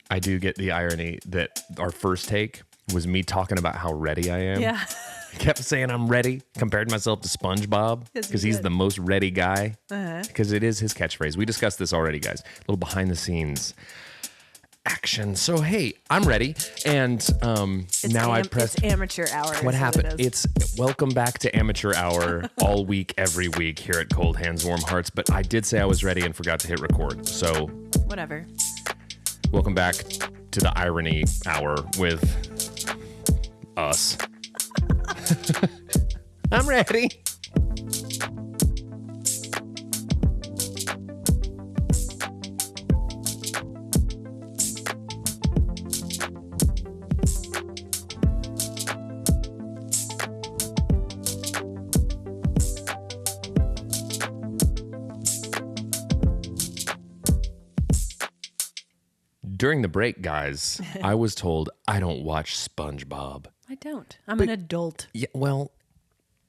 I do get the irony that our first take was me talking about how ready I am. Yeah. I kept saying I'm ready, compared myself to SpongeBob because he's the most ready guy. Because it is his catchphrase. We discussed this already, guys. A little behind the scenes action. So, hey, I'm ready. And now I pressed... It's amateur hour. What happened? It's welcome back to amateur hour all week, every week here at Cold Hands, Warm Hearts. But I did say I was ready and forgot to hit record. So... Whatever. Welcome back to the irony hour with us. I'm ready. During the break, guys, I was told I don't watch SpongeBob. I don't. I'm an adult. Yeah, well,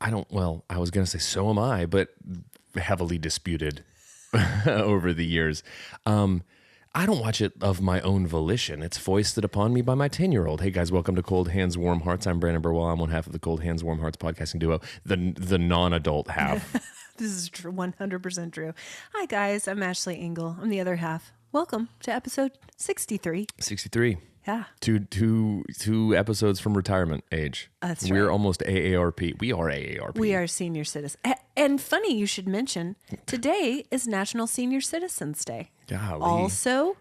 I don't. Well, I was going to say so am I, but heavily disputed over the years. I don't watch it of my own volition. It's foisted upon me by my 10-year-old. Hey, guys, welcome to Cold Hands, Warm Hearts. I'm Brandon Birdwell. I'm one half of the Cold Hands, Warm Hearts podcasting duo, the non-adult half. This is true, 100% true. Hi, guys. I'm Ashely Engle. I'm the other half. Welcome to episode 63. 63. Yeah. Two episodes from retirement age. That's We're right. almost AARP. We are AARP. We are senior citizens. And funny you should mention, today is National Senior Citizens Day. Golly. Also,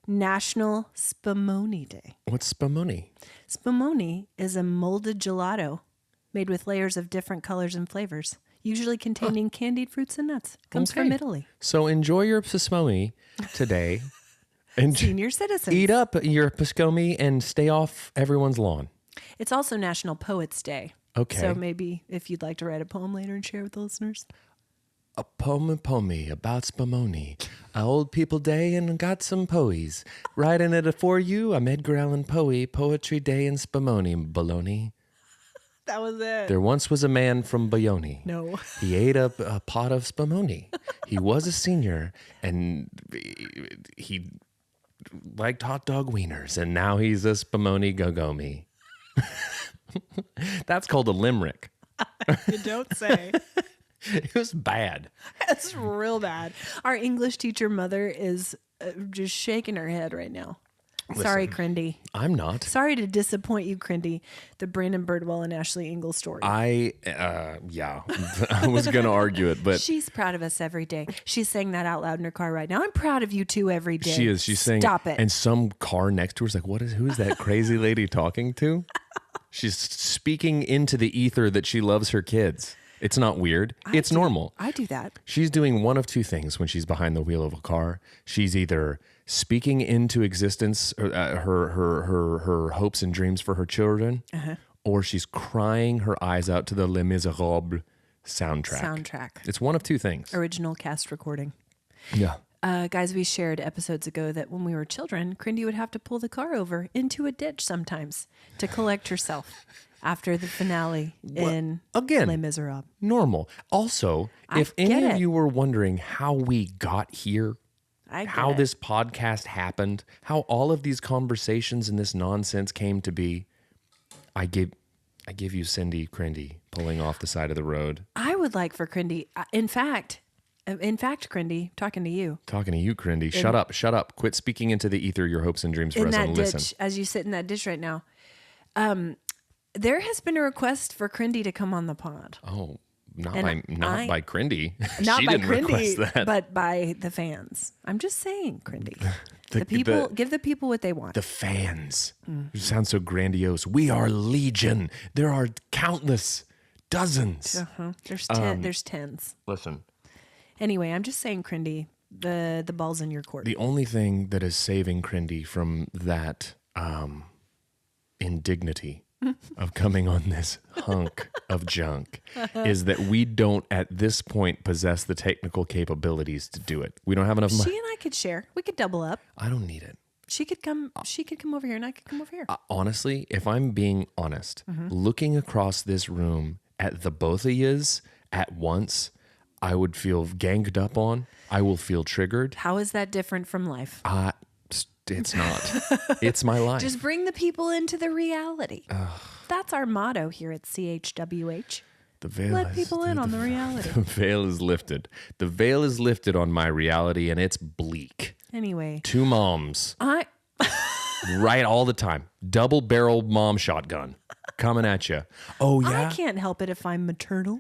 National Spumoni Day. What's spumoni? Spumoni is a molded gelato made with layers of different colors and flavors, usually containing candied fruits and nuts. Comes from Italy. So enjoy your spumoni today. And Senior citizens. eat up your piscomi and stay off everyone's lawn. It's also National Poets Day. Okay. So maybe if you'd like to write a poem later and share with the listeners. A poem about spumoni. A old people day and got some poes. Writing it for you, I'm Edgar Allan Poe. Poetry day and spumoni, baloney. That was it. There once was a man from Bayonne. No. He ate a pot of spumoni. He was a senior, and he liked hot dog wieners, and now he's a spumoni gogomi. That's called a limerick. You don't say. It was bad. That's real bad. Our English teacher mother is just shaking her head right now. Listen, Sorry, Crindy. I'm not. Sorry to disappoint you, Crindy. The Brandon Birdwell and Ashely Engle story. I was going to argue it, but She's proud of us every day. She's saying that out loud in her car right now. I'm proud of you too every day. she is. She's saying, Stop it. And some car next to her is like, who is that crazy lady talking to? She's speaking into the ether that she loves her kids. It's not weird. It's normal. I do that. She's doing one of two things when she's behind the wheel of a car. She's either speaking into existence her hopes and dreams for her children, or she's crying her eyes out to the Les Miserables soundtrack. It's one of two things. Original cast recording. Yeah. Guys, we shared episodes ago that when we were children, Crindy would have to pull the car over into a ditch sometimes to collect herself after the finale in again, Les Miserables. Normal. Also, if any of you were wondering how we got here, how this podcast happened, how all of these conversations and this nonsense came to be, I give you Cindy Crindy pulling off the side of the road. I would like for Crindy, in fact, Crindy, talking to you. Talking to you, Crindy. Shut up. Quit speaking into the ether your hopes and dreams for us and listen. Ditch, as you sit in that ditch right now, there has been a request for Crindy to come on the pod. Oh, not by Crindy. Not she by didn't request Crindy, that. but by the fans. I'm just saying, Crindy. The people, give the people what they want. The fans. You sound so grandiose. We are legion. There are countless, dozens. There's tens. Listen. Anyway, I'm just saying, Crindy, the ball's in your court. The only thing that is saving Crindy from that indignity of coming on this hunk of junk is that we don't at this point possess the technical capabilities to do it. We don't have enough money. She and I could share. We could double up. I don't need it. She could come over here and I could come over here. Honestly, if I'm being honest, looking across this room at the both of yous at once, I would feel ganged up on. I will feel triggered. How is that different from life? It's not. It's my life. Just bring the people into the reality. That's our motto here at CHWH. The veil Let people in on the reality. The veil is lifted. The veil is lifted on my reality, and it's bleak. Anyway. 2 moms. Right all the time. Double-barreled mom shotgun coming at you. Oh, yeah? I can't help it if I'm maternal.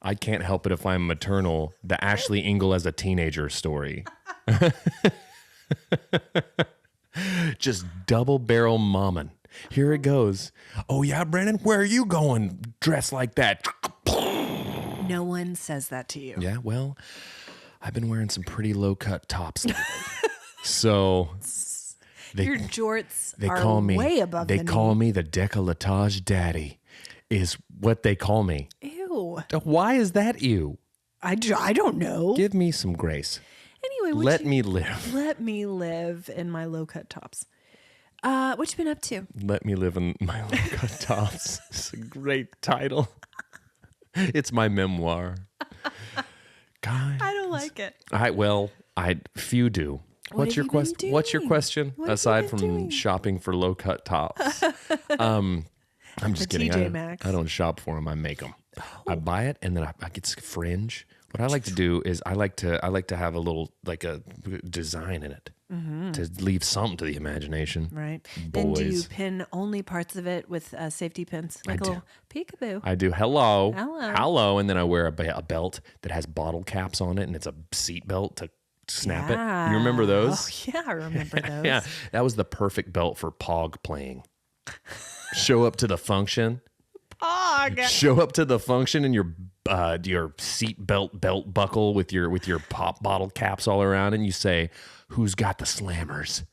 I can't help it if I'm maternal. The Ashely Engle as a teenager story. Just double-barrel momming. Here it goes. Oh, yeah, Brandon, where are you going dressed like that? No one says that to you. Yeah, well, I've been wearing some pretty low-cut tops lately. So your jorts they are call me, way above They the call knee. me the décolletage daddy is what they call me. Ew. Why is that ew? I don't know. Give me some grace. Anyway, Let me live. Let me live in my low-cut tops. What you been up to? Let me live in my low-cut tops. It's a great title. It's my memoir. Guys. I don't like it. Few do. What's your question? What's your question? Aside from shopping for low-cut tops, I'm just kidding. TJ Maxx. I don't shop for them. I make them. I buy it and then I get fringe. What I like to do is I like to have a little like a design in it to leave something to the imagination. Right. Boys. And do you pin only parts of it with safety pins, like a little peekaboo? I do. Hello. Hello. And then I wear a belt that has bottle caps on it, and it's a seat belt to snap it. Yeah. You remember those? Oh, yeah, I remember those. Yeah, that was the perfect belt for POG playing. Show up to the function. POG. Show up to the function in your seat belt buckle with your pop bottle caps all around, and you say, "Who's got the slammers?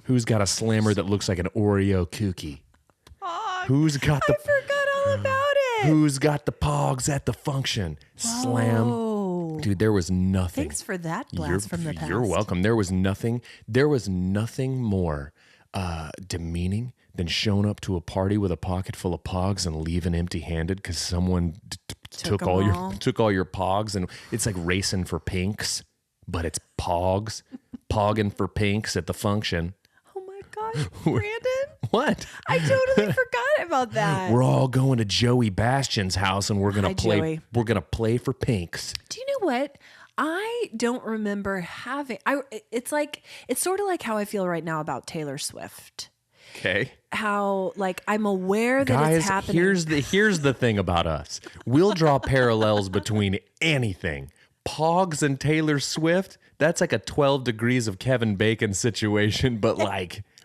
Who's got a slammer that looks like an Oreo cookie? POG. Who's got the? I forgot all about it. Who's got the POGs at the function? Slam." Oh. Dude, there was nothing. Thanks for that blast from the past. You're welcome. There was nothing more demeaning than showing up to a party with a pocket full of pogs and leaving empty-handed because someone took all your pogs, and it's like racing for pinks, but it's pogs, pogging for pinks at the function. Oh my gosh, Brandon! What? I totally forgot about that. We're all going to Joey Bastion's house, and we're gonna play. Joey. We're gonna play for pinks. Do you know what? I don't remember having. It's sort of like how I feel right now about Taylor Swift. Okay. How I'm aware that Guys, it's happening. here's the thing about us. We'll draw parallels between anything. Pogs and Taylor Swift, that's like a 12 degrees of Kevin Bacon situation, but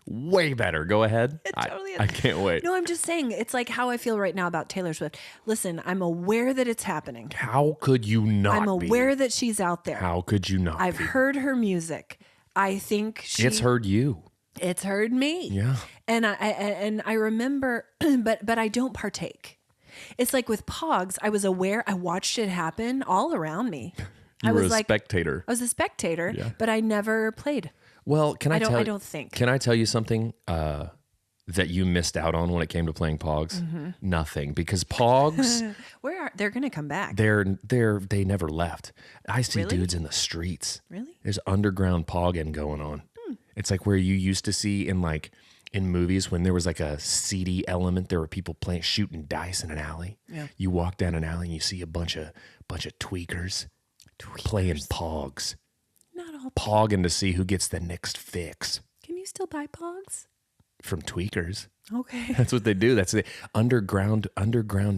way better. Go ahead. It totally is. I can't wait. No, I'm just saying it's like how I feel right now about Taylor Swift. Listen, I'm aware that it's happening. How could you not I'm aware that she's out there. How could you not I've be? heard her music. I think It's heard you. It's heard me. Yeah. And I remember, but I don't partake. It's like with POGs, I was aware, I watched it happen all around me. You were a spectator. I was a spectator, but I never played. Well, I don't think. Can I tell you something that you missed out on when it came to playing Pogs? Mm-hmm. Nothing, because Pogs They're going to come back. they never left. I see Really? dudes in the streets. Really? There's underground pogging going on. It's like where you used to see in movies when there was like a seedy element. There were people shooting dice in an alley. Yeah. You walk down an alley and you see a bunch of tweakers playing Pogs, Not all. pogging to see who gets the next fix Can you still buy POGs? from tweakers. Okay. That's what they do. That's the underground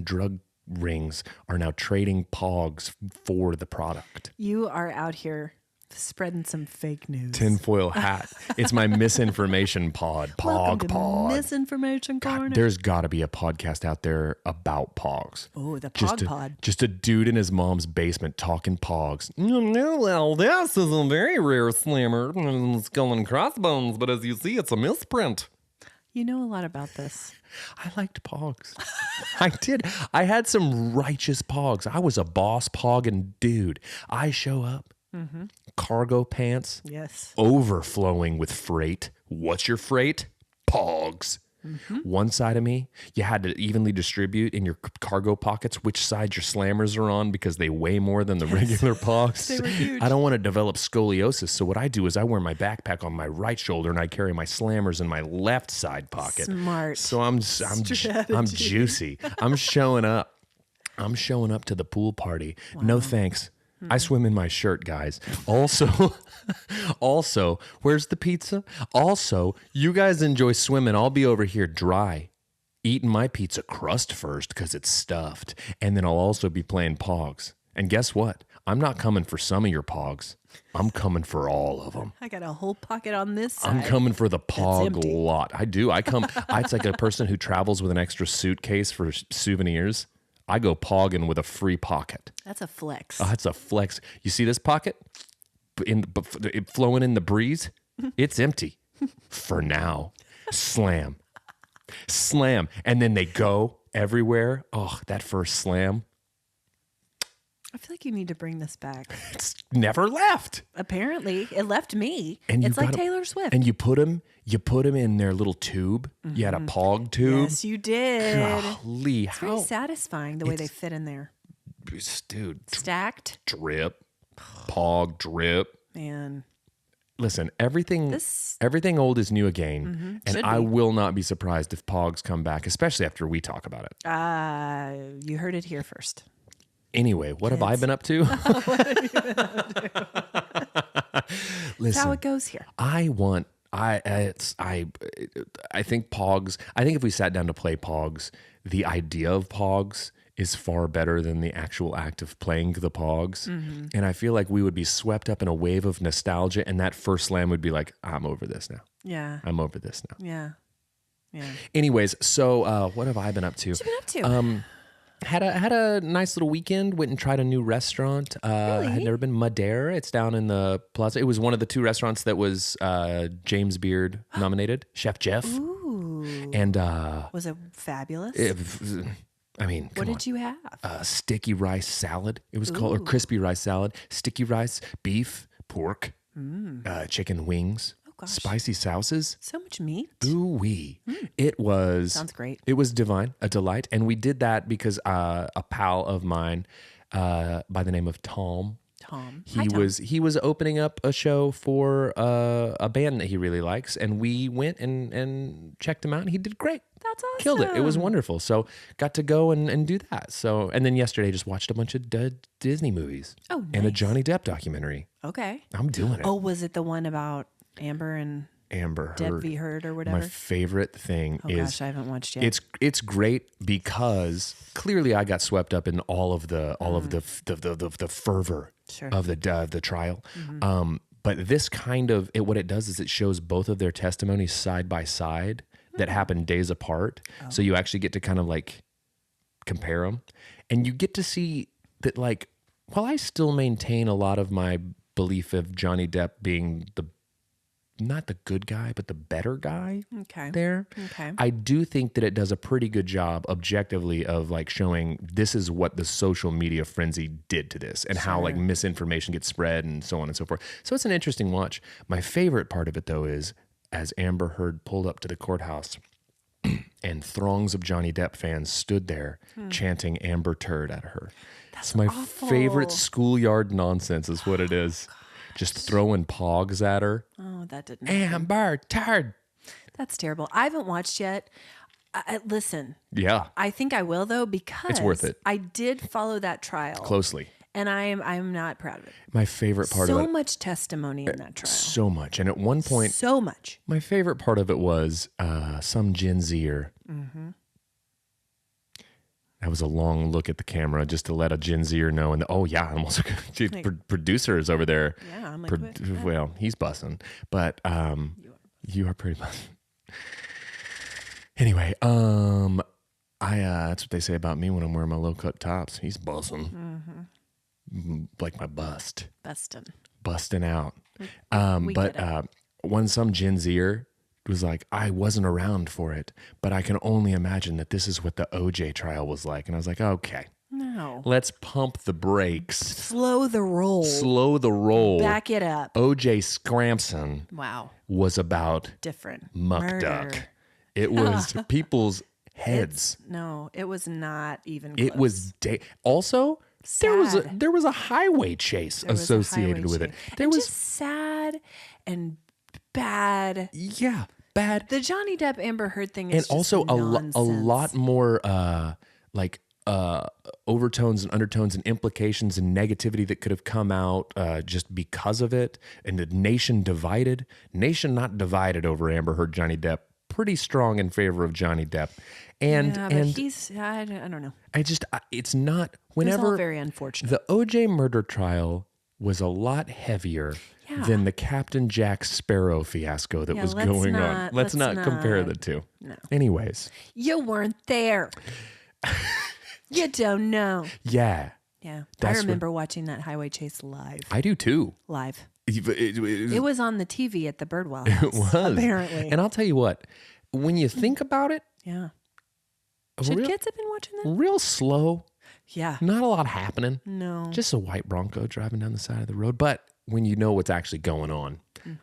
drug rings are now trading Pogs for the product. You are out here spreading some fake news. Tinfoil hat. It's my misinformation pod. Welcome to Pod. Misinformation Corner. There's got to be a podcast out there about Pogs. Oh, the Just Pod. just a dude in his mom's basement talking Pogs. Well, this is a very rare slammer. Skull and crossbones, but as you see, it's a misprint. You know a lot about this. I liked Pogs. I did. I had some righteous Pogs. I was a boss pogging dude. I show up. Mm-hmm. Cargo pants. Yes. Overflowing with freight. What's your freight? Pogs. One side of me, you had to evenly distribute in your cargo pockets which side your slammers are on because they weigh more than the regular POGs. They were huge. I don't want to develop scoliosis, so what I do is I wear my backpack on my right shoulder and I carry my slammers in my left side pocket. Smart. So I'm juicy. I'm showing up. I'm showing up to the pool party. Wow. No thanks. I swim in my shirt, guys. Also, where's the pizza? Also, you guys enjoy swimming. I'll be over here dry, eating my pizza crust first because it's stuffed. And then I'll also be playing POGs. And guess what? I'm not coming for some of your POGs. I'm coming for all of them. I got a whole pocket on this side. I'm coming for the POG lot. I do. It's like a person who travels with an extra suitcase for souvenirs. I go pogging with a free pocket. That's a flex. Oh, that's a flex. You see this pocket? Flowing in the breeze? It's empty. For now. Slam. Slam. And then they go everywhere. Oh, that first slam. I feel like you need to bring this back. It's never left. Apparently. It left me. And it's like Taylor Swift. And you put them in their little tube. You had a POG tube. Yes, you did. Golly, it's very satisfying the way they fit in there. Dude. Stacked. Drip. POG drip. Man. Listen, everything old is new again. And I will not be surprised if POGs come back, especially after we talk about it. You heard it here first. Anyway, what have I been up to? What have you been up to? Listen, that's how it goes here. I think POGs, I think if we sat down to play POGs, the idea of POGs is far better than the actual act of playing the POGs. And I feel like we would be swept up in a wave of nostalgia, and that first slam would be like, I'm over this now. Yeah. I'm over this now. Yeah. Yeah. Anyways, so what have I been up to? What have you been up to? Had a nice little weekend. Went and tried a new restaurant. Really? Had never been. Madeira. It's down in the Plaza. It was one of the two restaurants that was James Beard nominated. Chef Jeff. Ooh. And was it fabulous? What did you have? Sticky rice salad. It was called, or crispy rice salad. Sticky rice, beef, pork, chicken wings. Gosh. Spicy sauces. So much meat. Ooh-wee. It was... Sounds great. It was divine, a delight. And we did that because a pal of mine by the name of Tom. He was opening up a show for a band that he really likes. And we went and checked him out, and he did great. That's awesome. Killed it. It was wonderful. So got to go and do that. So, and then yesterday just watched a bunch of Disney movies. Oh, nice. And a Johnny Depp documentary. Okay. I'm doing it. Oh, was it the one about Amber Depp v. Heard or whatever? My favorite thing is... gosh, I haven't watched yet. It's great because clearly I got swept up in all of the fervor of the trial. But this kind of... what it does is it shows both of their testimonies side by side that happened days apart. Oh. So you actually get to kind of like compare them. And you get to see that, like, while I still maintain a lot of my belief of Johnny Depp being not the good guy, but the better guy there. Okay. I do think that it does a pretty good job objectively of like showing this is what the social media frenzy did to this and how like misinformation gets spread and so on and so forth. So it's an interesting watch. My favorite part of it though is as Amber Heard pulled up to the courthouse and throngs of Johnny Depp fans stood there chanting Amber Turd at her. That's my favorite schoolyard nonsense is what it is. Just throwing POGs at her. Oh, that didn't happen. Amber Turd. That's terrible. I haven't watched yet. Listen. Yeah. I think I will though because it's worth it. I did follow that trial closely. And I'm not proud of it. My favorite part of it. So much testimony in that trial. So much. And at one point. So much. My favorite part of it was some Gen Zer. That was a long look at the camera just to let a Gen Zer know. And I'm also producers over there. Yeah, I'm like, well, he's bussing, but you are pretty bussing. Anyway, that's what they say about me when I'm wearing my low cut tops. He's bussing, like my bust, busting out. When some Gen Zer was like, I wasn't around for it, but I can only imagine that this is what the OJ trial was like. And I was like, okay, no, let's pump the brakes. Slow the roll. Back it up. OJ Scrampson was about different muck murder. duck. It was people's heads. No, it was not even It close. was also Sad. there was a highway chase There was a associated highway with chase. it. There And was just sad and bad. yeah, bad. The Johnny Depp Amber Heard thing And is just also a lot more like overtones and undertones and implications and negativity that could have come out just because of it. And the nation divided. Nation not divided over Amber Heard, Johnny Depp. Pretty strong in favor of Johnny Depp. And yeah, but he's I don't know. it's not It was whenever all very unfortunate. the OJ murder trial was a lot heavier Yeah. than the Captain Jack Sparrow fiasco that Yeah, was let's going on. not- Let's let's not compare not. the two. No. Anyways, You weren't there. You don't know. yeah, Yeah. That's I remember watching that highway chase live. I do too. Live. It It was on the TV at the Birdwell house, was. apparently. And I'll tell you what, when you think about it, Yeah. Should real, kids have been watching that? real slow, Yeah. not a lot happening. No. Just a white Bronco driving down the side of the road. But when you know what's actually going on,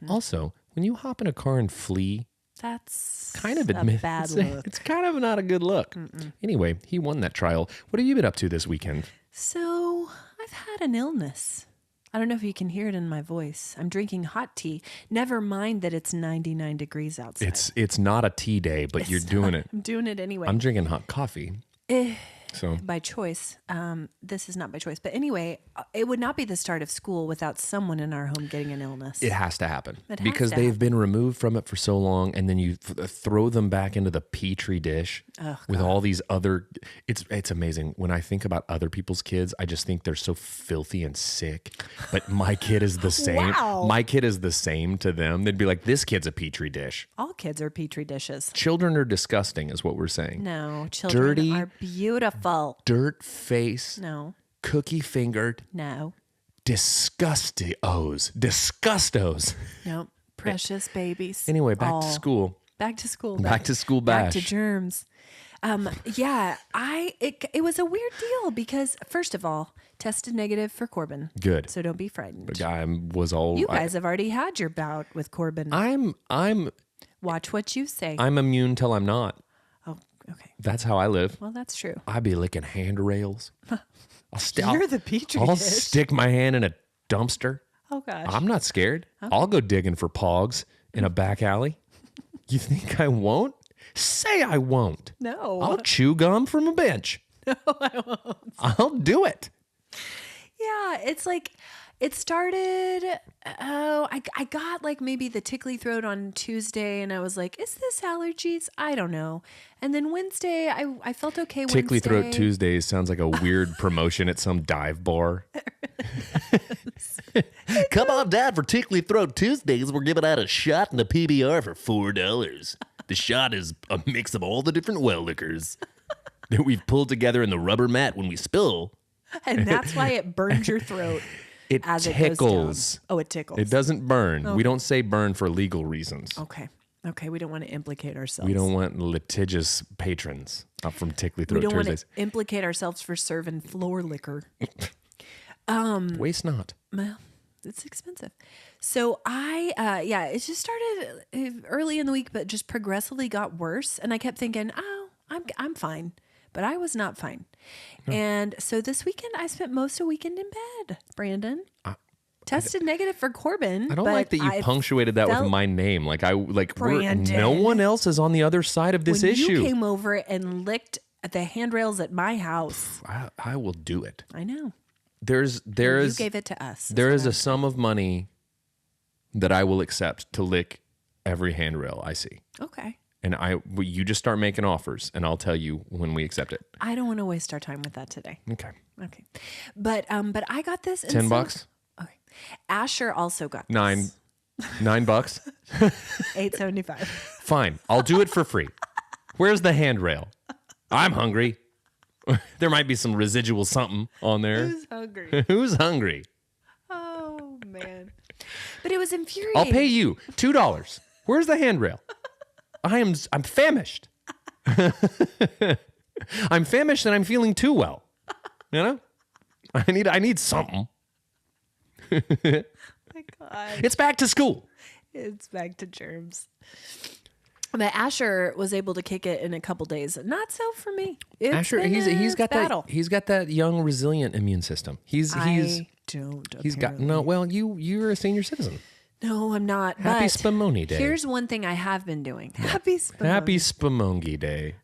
also, when you hop in a car and flee, That's kind of a bad look. it's kind of not a good look. Anyway, he won that trial. What have you been up to this weekend? So I've had an illness. I don't know if you can hear it in my voice. I'm drinking hot tea. Never mind that it's 99 degrees outside. It's not a tea day, but you're doing it. I'm doing it anyway. I'm drinking hot coffee. So By choice. This is not by choice. But anyway, it would not be the start of school without someone in our home getting an illness. it has to happen It has because to they've been removed from it for so long, and then you throw them back into the petri dish with all these other. It's amazing when I think about other people's kids. I just think they're so filthy and sick. But my kid is the same. Wow. My kid is the same to them. They'd be like, "This kid's a petri dish." All kids are petri dishes. Children are disgusting, is what we're saying. No, children Dirty. are beautiful. Dirt face, No, cookie fingered, no, disgustos. no. Precious babies. Anyway, back All. to school. Back to school. Back to school Back to bash. germs. Yeah, it was a weird deal because first of all, tested negative for Corbin. Good. So don't be frightened. The guy was all. You guys have already had your bout with Corbin. I'm Watch what you say. immune till I'm not. Oh, okay. That's how I live. Well, that's true. I be licking handrails. You're the petri I'll dish. stick my hand in a dumpster. Oh gosh. I'm not scared. I'll go digging for POGS in a back alley. You think I won't? Say I won't. No. I'll chew gum from a bench. No, I won't. I'll do it. Yeah, it's like it started. Oh, I got like maybe the tickly throat on Tuesday, and I was like, "Is this allergies?" I don't know. And then Wednesday, I felt okay. Tickly Throat Wednesday. Tuesdays sounds like a weird promotion at some dive bar. Come on down for Tickly Throat Tuesdays. We're giving out a shot and a PBR for $4. The shot is a mix of all the different well liquors that we've pulled together in the rubber mat when we spill. And that's why it burns your throat. It as tickles. It goes down. Oh, it tickles. It doesn't burn. We don't say burn for legal reasons. Okay. Okay. We don't want to implicate ourselves. We don't want litigious patrons up from Tickly We Throat don't want Tuesdays. to implicate ourselves for serving floor liquor. Waste not. Well, it's expensive. So it just started early in the week, but just progressively got worse. And I kept thinking, oh, I'm fine. But I was not fine. And so this weekend, I spent most of the weekend in bed, Brandon. Tested negative for Corbin. I don't but like that you punctuated that with felt- my name. Like no Brandon. one else is on the other side of this when issue. you came over and licked at the handrails at my house. I will do it. I know. There's You gave it to us. there is a sum of money that I will accept to lick every handrail I see. Okay. And you just start making offers, and I'll tell you when we accept it. I don't want to waste our time with that today. Okay. Okay. But I got this. and $10? Okay. Asher also got this. $9. $8.75. Fine. I'll do it for free. Where's the handrail? I'm hungry. There might be some residual something on there. Who's hungry? Who's hungry? Oh man. But it was infuriating. I'll pay you $2. Where's the handrail? I'm famished. I'm famished and I'm feeling too well. You know? I need something. Oh my God. It's back to school. It's back to germs. But Asher was able to kick it in a couple days. Not so for me. It's Asher, been he's got battle. that young, resilient immune system. I don't. He's got no. Well, you're a senior citizen. No, I'm not. Happy but Spumoni Day. Here's one thing I have been doing. Happy Spumoni. Happy Spamongi Day.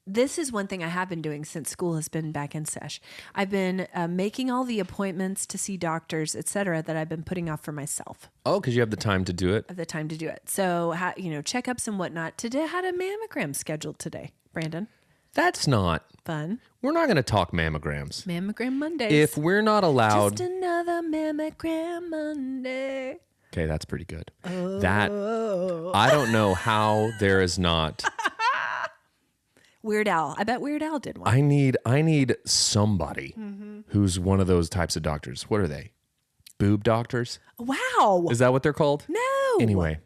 This is one thing I have been doing since school has been back in sesh. I've been making all the appointments to see doctors, etc., that I've been putting off for myself. Oh, because you have the time to do it. I have the time to do it. So, checkups and whatnot. Today, I had a mammogram scheduled today, Brandon. That's not Fun. We're not going to talk mammograms. Mammogram Mondays. If we're not allowed. Just another mammogram Monday. Okay, that's pretty good. Oh. That I don't know how there is not. Weird Al. I bet Weird Al did one. I need somebody who's one of those types of doctors. What are they? Boob doctors? Wow. Is that what they're called? No. Anyway.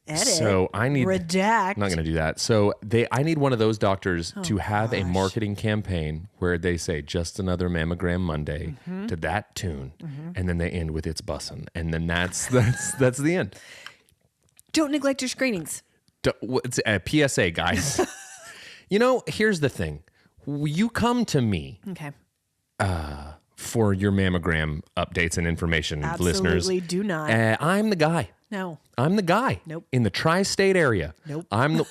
Edit. So I need Redact. I'm not going to do that. So I need one of those doctors to have a marketing campaign where they say just another mammogram Monday to that tune, and then they end with it's bussin', and then that's the end. Don't neglect your screenings. It's a PSA, guys. Here's the thing. You come to me Okay. for your mammogram updates and information, listeners. Absolutely do not. I'm the guy. No. I'm the guy. Nope. In the tri-state area. Nope. I'm the.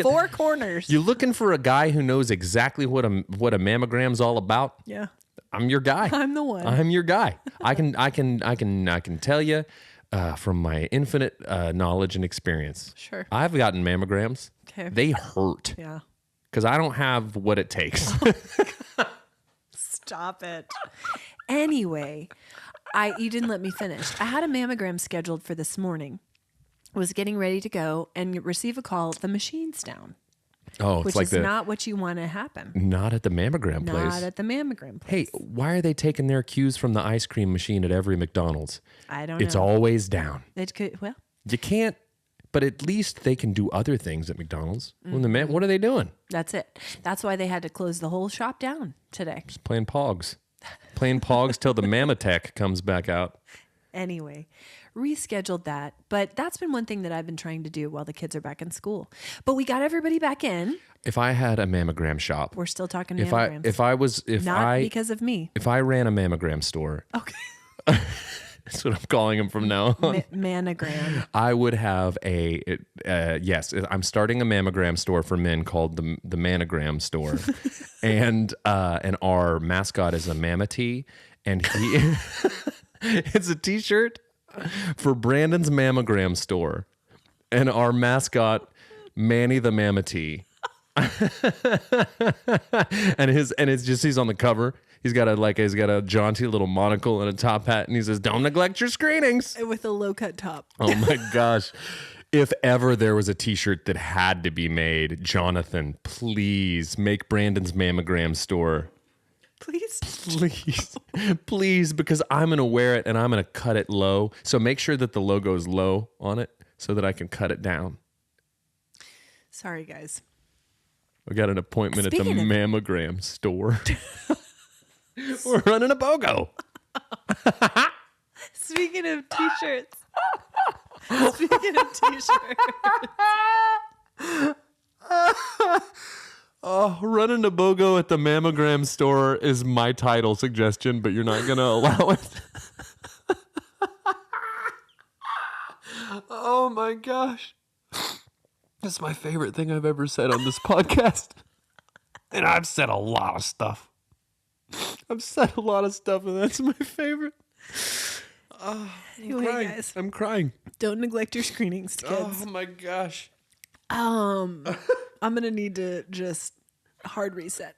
Four corners. You're looking for a guy who knows exactly what a mammogram's all about. Yeah. I'm your guy. I'm the one. I'm your guy. I can tell you from my infinite knowledge and experience. Sure. I've gotten mammograms. Okay. They hurt Yeah. because I don't have what it takes. Stop it. Anyway, you didn't let me finish. I had a mammogram scheduled for this morning. Was getting ready to go and receive a call. The machine's down. Oh, it's which like is not what you want to happen. not at the mammogram place. Not at the mammogram Hey, place. why are they taking their cues from the ice cream machine at every McDonald's? I don't know. It's always down. It could. Well, You can't, but at least they can do other things at McDonald's. What are they doing? that's it. That's why they had to close the whole shop down today. Just playing POGS. Playing POGS till the Mammatech comes back out. Anyway, rescheduled that. But that's been one thing that I've been trying to do while the kids are back in school. But we got everybody back in. If I had a mammogram shop, We're still talking if mammograms. I because of me. if I ran a mammogram store, Okay. that's what I'm calling them from now on. Manogram. I would have yes, I'm starting a mammogram store for men called the Manogram store, and our mascot is a manatee, and he it's a T-shirt for Brandon's mammogram store, and our mascot Manny the manatee, and it's just he's on the cover. He's got a jaunty little monocle and a top hat, and he says, "Don't neglect your screenings." With a low cut top. Oh my gosh. If ever there was a T-shirt that had to be made, Jonathan, please make Brandon's mammogram store. Please. Please, because I'm going to wear it and I'm going to cut it low. So make sure that the logo is low on it so that I can cut it down. Sorry, guys. We got an appointment at the Speaking of- mammogram store. We're running a BOGO. Speaking of T-shirts. Speaking of T-shirts. Oh, running a BOGO at the mammogram store is my title suggestion, but you're not going to allow it. Oh my gosh. That's my favorite thing I've ever said on this podcast. And I've said a lot of stuff. And that's my favorit. Anyway, guys, I'm crying. don't neglect your screenings, kids. Oh my gosh. I'm going to need to just hard reset.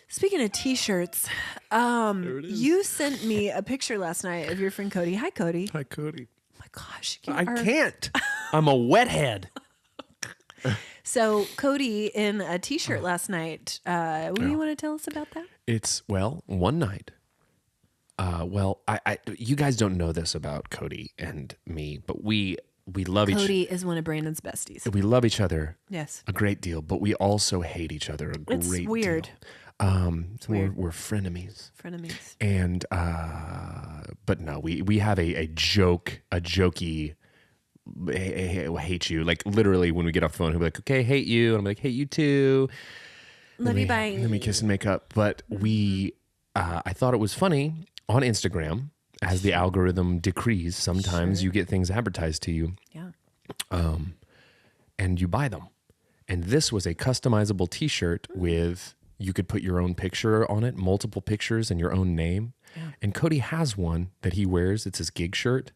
Speaking of T-shirts, There it is. you sent me a picture last night of your friend Cody. Hi, Cody. Hi, Cody. Oh my gosh. You I are- can't. I'm a wethead. So Cody in a T-shirt last night. What do you want to tell us about that? It's, one night. You guys don't know this about Cody and me, but we love Cody is one of Brandon's besties. we love each other Yes. a great deal, but we also hate each other a great It's deal. weird. We're frenemies. Frenemies. And but no, we have a jokey hate you. Like literally when we get off the phone, he'll be like, okay, hate you. And I'm like, hate you too. Love you, bye. Let me kiss and make up. But I thought it was funny on Instagram, as the algorithm decrees, sometimes you get things advertised to you. Yeah. And you buy them. And this was a customizable t-shirt with, you could put your own picture on it, multiple pictures and your own name. Yeah. And Cody has one that he wears. It's his gig shirt.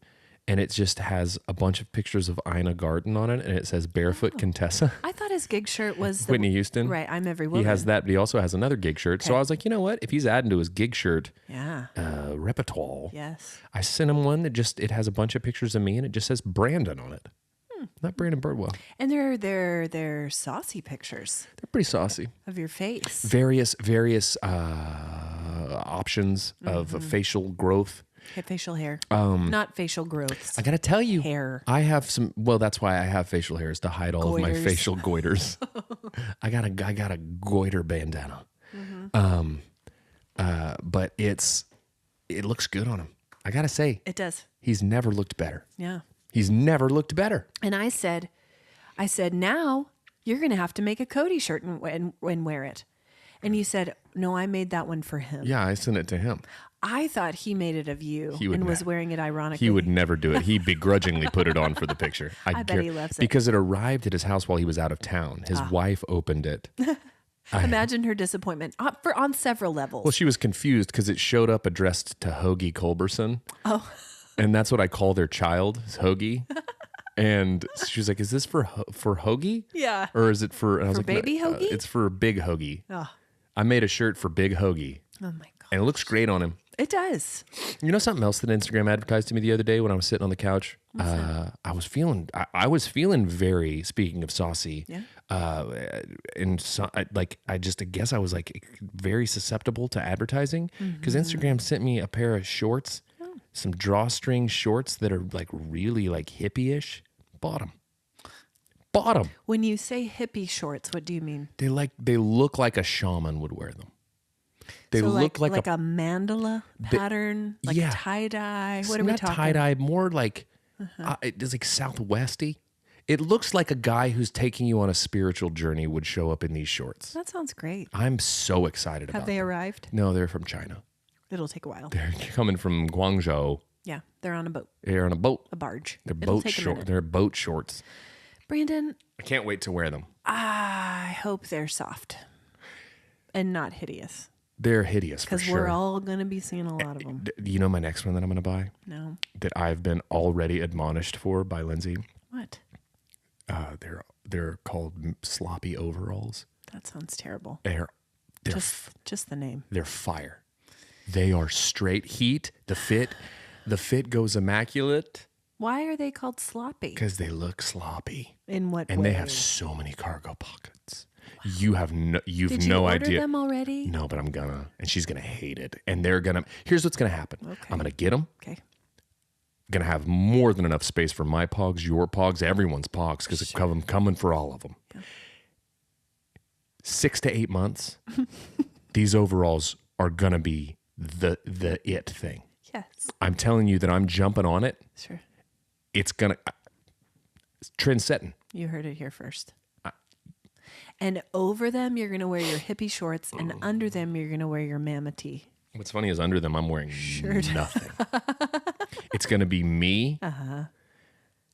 And it just has a bunch of pictures of Ina Garten on it. And it says Barefoot Contessa. I thought his gig shirt was Whitney Houston. Right, I'm Every Woman. He has that, but he also has another gig shirt. So I was like, you know what? If he's adding to his gig shirt repertoire, yes, I sent him one that it has a bunch of pictures of me and it just says Brandon on it. Not Brandon Birdwell. And they're saucy pictures. They're pretty saucy. Of your face. Various options of facial growth. Okay, facial hair. Not facial growths. I got to tell you, hair. I have some, well, that's why I have facial hairs, to hide all of my facial goiters. I got a goiter bandana. But it looks good on him. I got to say. It does. He's never looked better. Yeah. He's never looked better. And I said, now you're going to have to make a Cody shirt and wear it. And you said, no, I made that one for him. Yeah, I sent it to him. I thought he made it of you and was wearing it ironically. He would never do it. He begrudgingly put it on for the picture. I bet he loves it. Because it arrived at his house while he was out of town. His wife opened it. Imagine her disappointment on several levels. Well, she was confused because it showed up addressed to Hoagie Culberson. Oh. And that's what I call their child, is Hoagie. And she was like, is this for Hoagie? Yeah. Or is it for... For baby Hoagie? It's for Big Hoagie. Oh. I made a shirt for Big Hoagie. Oh, my God. And it looks great on him. It does. You know something else that Instagram advertised to me the other day when I was sitting on the couch? I was feeling very, speaking of saucy, and so, I guess I was like very susceptible to advertising because Instagram sent me a pair of shorts, some drawstring shorts that are like really like hippie-ish. Bought them. When you say hippie shorts, what do you mean? They look like a shaman would wear them. They so look like a mandala pattern, like a tie-dye. What are we talking? Not tie-dye, more like it's like Southwesty. It looks like a guy who's taking you on a spiritual journey would show up in these shorts. That sounds great. I'm so excited about them. Have they arrived? No, they're from China. It'll take a while. They're coming from Guangzhou. Yeah, they're on a boat. They're on a boat. A barge. They're boat shorts. They're boat shorts. Brandon, I can't wait to wear them. I hope they're soft and not hideous. They're hideous for sure. Because we're all going to be seeing a lot of them. You know my next one that I'm going to buy? No. That I've been already admonished for by Lindsay? What? They're called sloppy overalls. That sounds terrible. They're just the name. They're fire. They are straight heat. The fit goes immaculate. Why are they called sloppy? Because they look sloppy. In what way? And they have so many cargo pockets. Wow. You've Did you no order idea. them already? No, but I'm gonna, and she's gonna hate it. And here's what's gonna happen. Okay. I'm gonna get them. Okay. Gonna have more than enough space for my pogs, your pogs, everyone's pogs, because I'm coming for all of them. Yeah. 6 to 8 months, these overalls are gonna be the it thing. Yes. I'm telling you that I'm jumping on it. Sure. It's trend setting. You heard it here first. And over them, you're going to wear your hippie shorts, and under them, you're going to wear your mama tee. What's funny is under them, I'm wearing nothing. It's going to be me.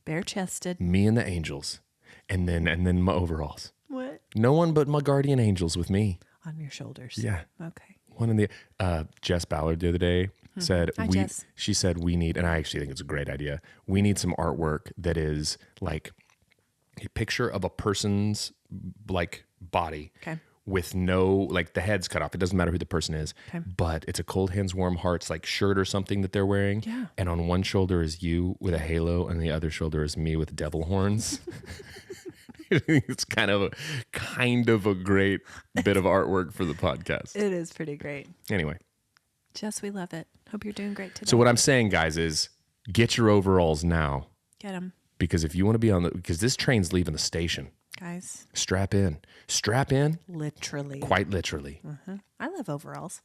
Bare-chested. Me and the angels. And then my overalls. What? No one but my guardian angels with me. On your shoulders. Yeah. Okay. One in the, Jess Ballard the other day said, Jess. She said, we need, and I actually think it's a great idea. We need some artwork that is like a picture of a person's like body with no, like the head's cut off. It doesn't matter who the person is, but it's a cold hands, warm hearts, like shirt or something that they're wearing. Yeah. And on one shoulder is you with a halo and the other shoulder is me with devil horns. It's kind of a great bit of artwork for the podcast. It is pretty great. Anyway. Jess, we love it. Hope you're doing great today. So what I'm saying, guys, is get your overalls now. Get them. Because if you want to be because this train's leaving the station. Guys. Strap in. Literally. Quite literally. I love overalls.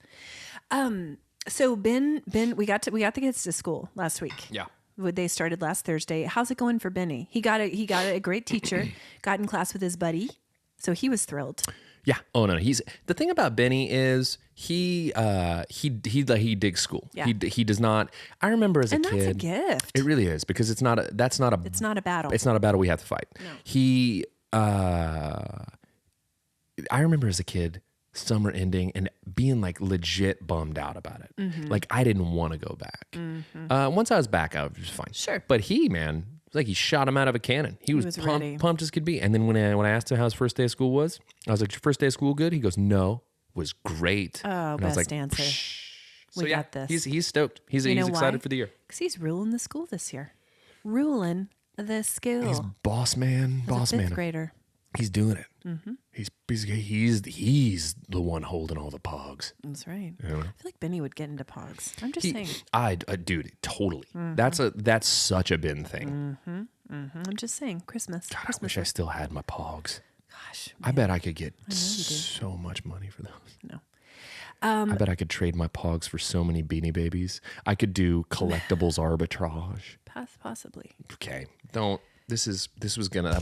So Ben, we got the kids to school last week. Yeah. They started last Thursday. How's it going for Benny? He got a great teacher, got in class with his buddy. So he was thrilled. Yeah. Oh no. The thing about Benny is he digs school. Yeah. He does not. I remember as a kid. And that's a gift. It really is, because it's not a battle. It's not a battle we have to fight. No. I remember as a kid, summer ending and being like legit bummed out about it. Mm-hmm. Like I didn't want to go back. Mm-hmm. Once I was back, I was fine. Sure. But it's like he shot him out of a cannon. He was pumped as could be. And then when I asked him how his first day of school was, I was like, "Your first day of school good?" He goes, "No, it was great." Oh, and best I was like, answer. So We got this. He's stoked. He's excited for the year. Because he's ruling the school this year. Ruling the school. He's boss man. He's a fifth grader. He's doing it. Mm-hmm. He's the one holding all the POGs. That's right. You know? I feel like Benny would get into POGs. I'm just saying. Dude, totally. Mm-hmm. That's such a Ben thing. I'm just saying. Christmas. God, Christmas. I wish I still had my POGs. Gosh. I bet I could get know you do. so much money for those. No. I bet I could trade my POGs for so many Beanie Babies. I could do collectibles arbitrage. Possibly. Okay, don't. That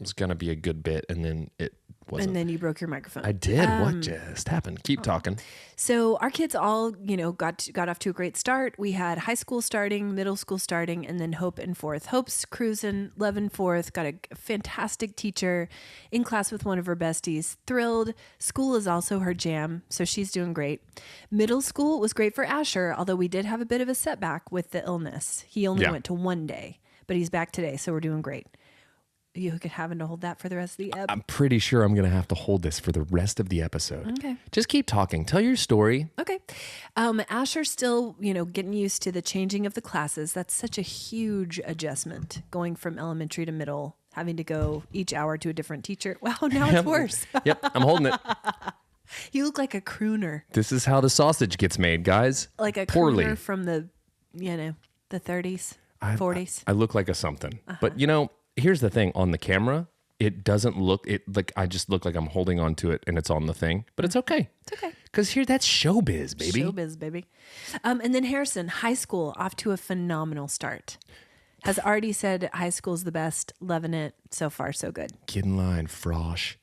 was gonna be a good bit, and then it wasn't. And then you broke your microphone. I did. What just happened? Keep talking. So our kids all, got off to a great start. We had high school starting, middle school starting, and then Hope in fourth. Hope's cruising, Love in fourth, got a fantastic teacher in class with one of her besties. Thrilled. School is also her jam, so she's doing great. Middle school was great for Asher, although we did have a bit of a setback with the illness. He only went to one day, but he's back today, so we're doing great. You could having to hold that for the rest of the episode. I'm pretty sure I'm going to have to hold this for the rest of the episode. Okay. Just keep talking. Tell your story. Okay. Asher's still, getting used to the changing of the classes. That's such a huge adjustment, going from elementary to middle, having to go each hour to a different teacher. Wow, now it's worse. Yep, I'm holding it. You look like a crooner. This is how the sausage gets made, guys. Like a Poorly. crooner from the 30s, 40s. I look like a something. But, here's the thing. On the camera, it doesn't look like I just look like I'm holding on to it and it's on the thing. But it's okay. It's okay. Because that's showbiz, baby. Showbiz, baby. And then Harrison, high school, off to a phenomenal start. Has already said high school's the best. Loving it. So far, so good. Get in line, frosh.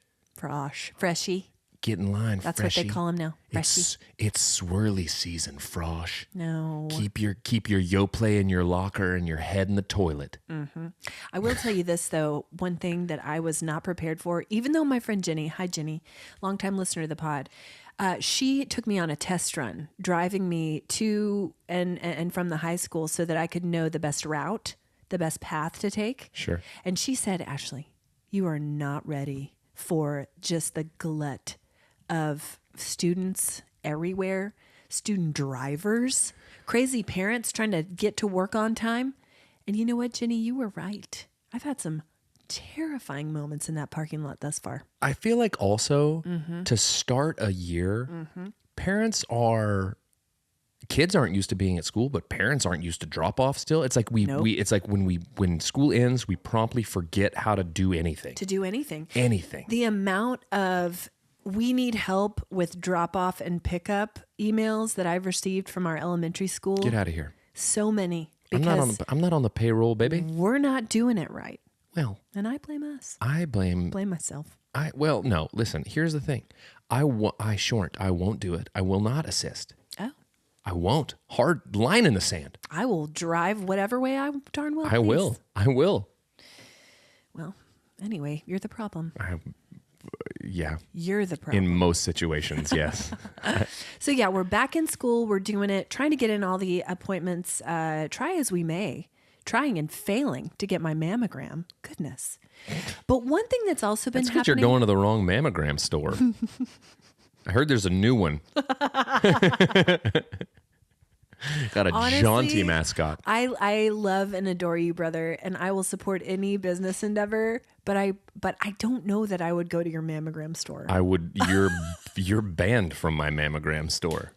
Freshie. Get in line, That's freshie. what they call him now. Freshie. It's swirly season, frosh. No. Keep your Yoplait in your locker and your head in the toilet. Mm-hmm. I will tell you this, though. One thing that I was not prepared for, even though my friend Jenny, hi Jenny, longtime listener to the pod, she took me on a test run, driving me to and from the high school so that I could know the best route, the best path to take. Sure. And she said, Ashely, you are not ready for just the glut of students everywhere, student drivers, crazy parents trying to get to work on time. And you know what, Jenny, you were right. I've had some terrifying moments in that parking lot thus far. I feel like also to start a year, kids aren't used to being at school, but parents aren't used to drop off still. It's like it's like when school ends, we promptly forget how to do anything. To do anything. Anything. The amount of we need help with drop off and pickup emails that I've received from our elementary school. Get out of here. So many. I'm not on the payroll, baby. We're not doing it right. Well, and I blame us. I blame myself. No, listen, here's the thing. I won't do it. I will not assist. Oh. I won't. Hard line in the sand. I will drive whatever way I darn well please. I will. Well, anyway, you're the problem. Yeah. You're the problem. In most situations, yes. So yeah, we're back in school. We're doing it, trying to get in all the appointments, try as we may, trying and failing to get my mammogram. Goodness. But one thing that's also been happening. You're going to the wrong mammogram store. I heard there's a new one. Got a Honestly, jaunty mascot. I love and adore you, brother, and I will support any business endeavor. But I don't know that I would go to your mammogram store. I would. You're banned from my mammogram store.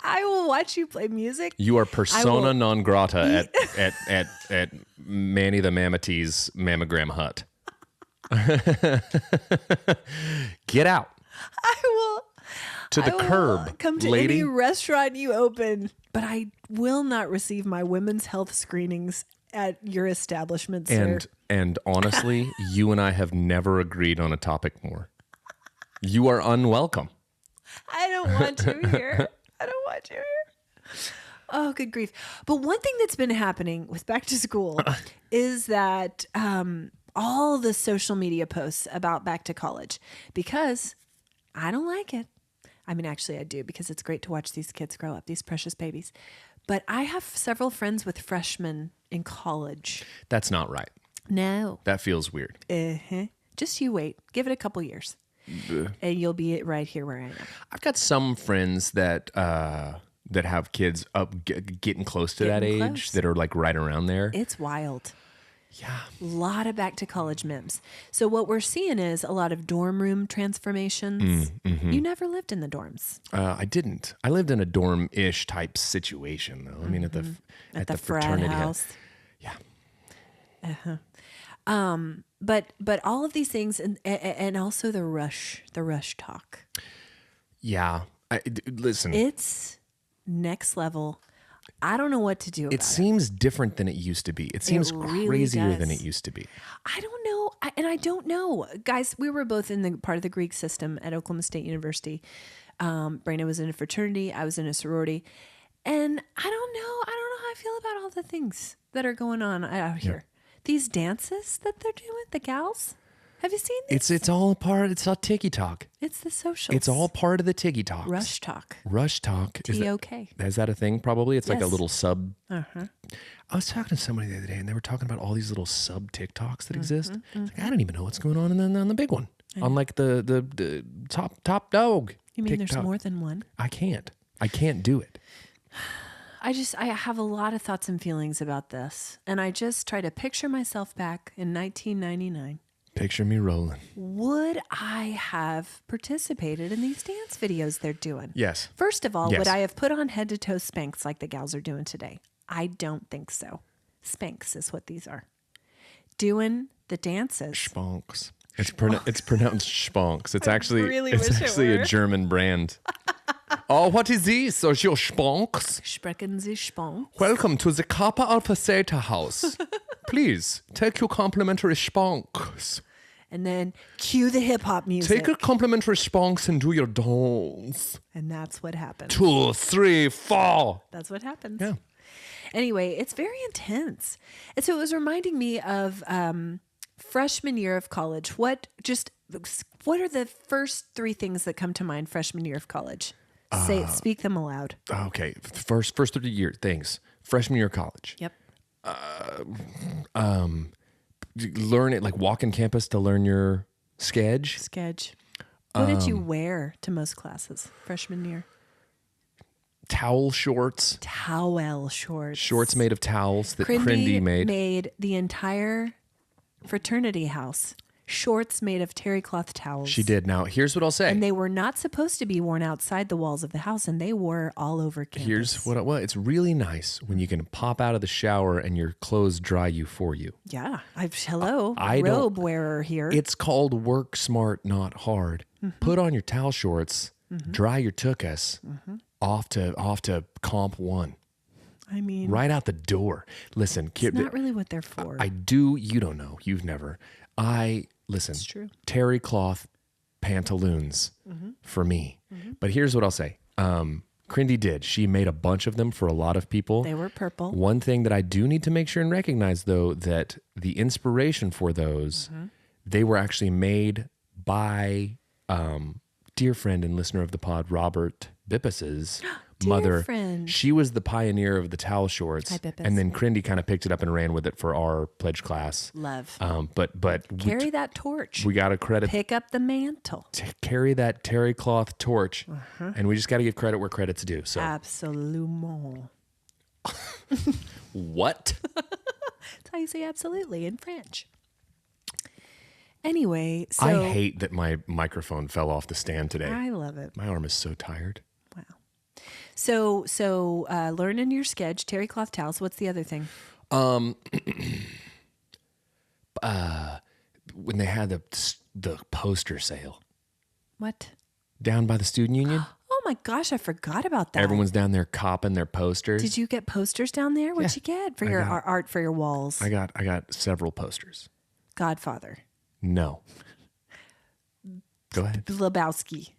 I will watch you play music. You are persona non grata at Manny the Manatee's mammogram hut. Get out. I will to the curb, come to lady. any restaurant you open. but I will not receive my women's health screenings at your establishment, sir. And honestly, you and I have never agreed on a topic more. You are unwelcome. I don't want you here. I don't want you here. Oh, good grief. But one thing that's been happening with back to school is that all the social media posts about back to college, because I don't like it. I mean, actually, I do, because it's great to watch these kids grow up, these precious babies. But I have several friends with freshmen in college. That's not right. No. That feels weird. Just you wait. Give it a couple years. And you'll be right here where I am. I've got some friends that have kids getting close to that age, close. that are like right around there. It's wild. Yeah. A lot of back to college memes. So what we're seeing is a lot of dorm room transformations. You never lived in the dorms. I didn't. I lived in a dorm-ish type situation, though. I mean, at the frat fraternity house. Yeah. But all of these things, and also the rush talk. Yeah. Listen. It's next level. I don't know what to do about it. It seems different than it used to be. It seems really crazier does. than it used to be. I don't know. I don't know. Guys, we were both in the part of the Greek system at Oklahoma State University. Brandon was in a fraternity. I was in a sorority. And I don't know how I feel about all the things that are going on out here. These dances that they're doing, the gals. Have you seen this? It's all a part. It's all tiki talk. It's the socials. It's all part of the tiki talk. Rush talk. Rush talk. T-O-K. Is that a thing? Probably. It's like a Yes. little sub. Uh-huh. I was talking to somebody the other day, and they were talking about all these little sub TikToks that exist. It's like, I don't even know what's going on on the big one. On like the top dog. You mean TikTok. there's more than one? I can't do it. I have a lot of thoughts and feelings about this. And I just try to picture myself back in 1999. Picture me rolling. Would I have participated in these dance videos they're doing? Yes. First of all, Yes. would I have put on head to toe Spanx like the gals are doing today? I don't think so. Spanx is what these are. Doing the dances. Sponks. It's pronounced Sponks. It's actually really it's wish it actually were. a German brand. Oh, what is this? Are your Sponks? Sprechen Sie Spanx? Welcome to the Kappa Alpha Theta house. Please take your complimentary Sponks. And then cue the hip hop music. Take your complimentary Sponks and do your dance. And that's what happens. 2, 3, 4. That's what happens. Yeah. Anyway, it's very intense. And so it was reminding me of freshman year of college. What are the first 3 things that come to mind freshman year of college? Speak them aloud. Okay. First 3 year things. Freshman year of college. Yep. Learn it, like walk in campus to learn your Sketch. What did you wear to most classes freshman year? Towel shorts. Towel shorts. Shorts made of towels that Crindy made. The entire fraternity house. Shorts made of terry cloth towels. She did. Now, here's what I'll say. And they were not supposed to be worn outside the walls of the house, and they were all over campus. Here's what it's really nice when you can pop out of the shower and your clothes dry you for you. Yeah. I robe wearer here. It's called work smart, not hard. Put on your towel shorts, dry your tuchus, off to comp 1. I mean, Right out the door. Listen, it's not really what they're for. you don't know. You've never. Listen, It's true. terry cloth pantaloons for me. But here's what I'll say. Crindy did. She made a bunch of them for a lot of people. They were purple. One thing that I do need to make sure and recognize, though, that the inspiration for those, they were actually made by dear friend and listener of the pod, Robert Bippus's mother. friend. She was the pioneer of the towel shorts. Hi, Bippus. And then Crindy kind of picked it up and ran with it for our pledge class. Love. But Carry that torch. we got to credit Pick up the mantle. carry that terry cloth torch, and we just got to give credit where credit's due. So Absolument. what? That's how you say absolutely in French. Anyway, so I hate that my microphone fell off the stand today. I love it. My arm is so tired. Wow. So learning your sketch, terry cloth towels. What's the other thing? When they had the poster sale What? down by the student union. Oh my gosh, I forgot about that. Everyone's down there copping their posters. Did you get posters down there? What'd you get for your art for your walls? I got several posters. Godfather. No. Go ahead. Lebowski.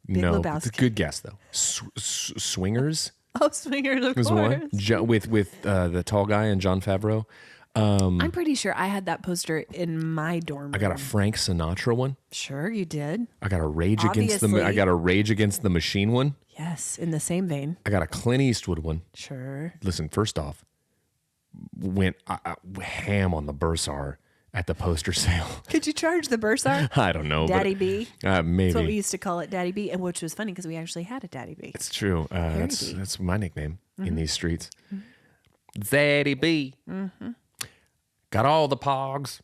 Big No, Lebowski. good guess though. Swingers Oh, Swingers, of was course. one with the tall guy and Jon Favreau. I'm pretty sure I had that poster in my dorm room. I got a Frank Sinatra one. Sure, you did. I got a Rage Obviously. Against the Machine one. Yes, in the same vein. I got a Clint Eastwood one. Sure. Listen, first off, went ham on the Bursar at the poster sale. Could you charge the bursar? I don't know, Daddy but, B. Maybe That's what we used to call it, Daddy B, and which was funny because we actually had a Daddy B. it's true. B. That's my nickname in these streets. Daddy B. Got all the pogs,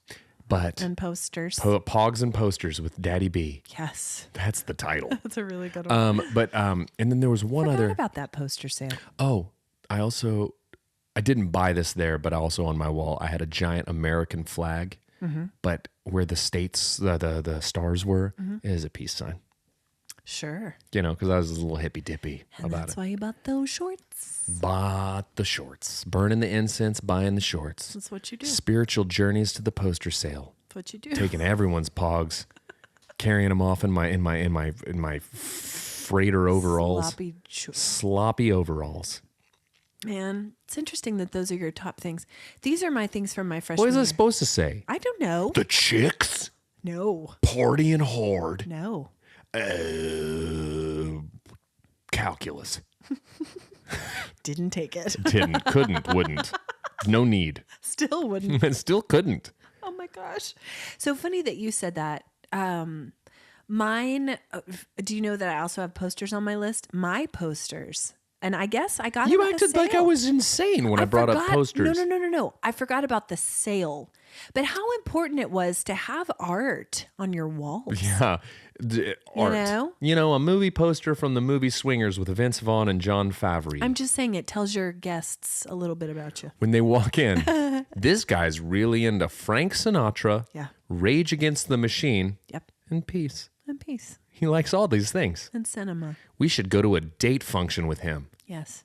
but And posters. pogs and posters with Daddy B. Yes. That's the title. That's a really good one. And then there was one Forgot other. about that poster sale. Oh, I didn't buy this there, but also on my wall, I had a giant American flag, but where the states, the stars were, is a peace sign. Sure. You know, because I was a little hippy dippy And about that's it. why you bought those shorts. Bought the shorts, burning the incense, buying the shorts. That's what you do. Spiritual journeys to the poster sale, That's what you do. taking everyone's pogs, carrying them off in my freighter overalls, sloppy overalls. Man, it's interesting that those are your top things. These are my things from my freshman What is year. I supposed to say? I don't know. The chicks No. partying hard. No. Calculus. Didn't take it. Didn't, couldn't, wouldn't. No need. Still wouldn't. And still couldn't. Oh my gosh. So funny that you said that. Mine, do you know that I also have posters on my list? My posters. And I guess I got You them at the acted like I sale. was insane when I brought up forgot- posters. No. I forgot about the sale. But how important it was to have art on your walls. Yeah. Art. know? You know, a movie poster from the movie Swingers with Vince Vaughn and Jon Favreau. I'm just saying it tells your guests a little bit about you. When they walk in, this guy's really into Frank Sinatra, Yeah. Rage Against the Machine, Yep. and peace. And peace. He likes all these things. And cinema. We should go to a date function with him. Yes.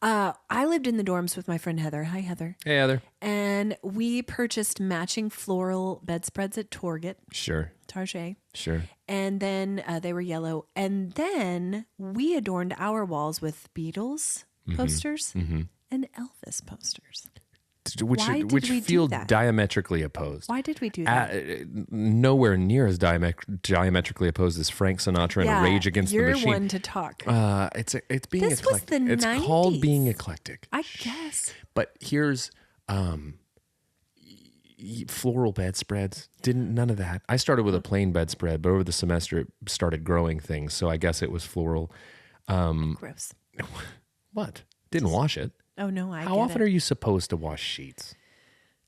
I lived in the dorms with my friend Heather. Hi, Heather. Hey, Heather. And we purchased matching floral bedspreads at Target. Sure. And then they were yellow. And then we adorned our walls with Beatles posters and Elvis posters. Why did Which we do feel that? diametrically opposed. Why did we do that? Nowhere near as diametrically opposed as Frank Sinatra and Rage Against the Machine. You're one to talk. It's being This was eclectic. the It's called 90s. being eclectic. I guess. But here's floral bedspreads. None of that. I started with a plain bedspread, but over the semester it started growing things. So I guess it was floral. Gross. What? Didn't wash it. Oh, no, I How get often it. are you supposed to wash sheets?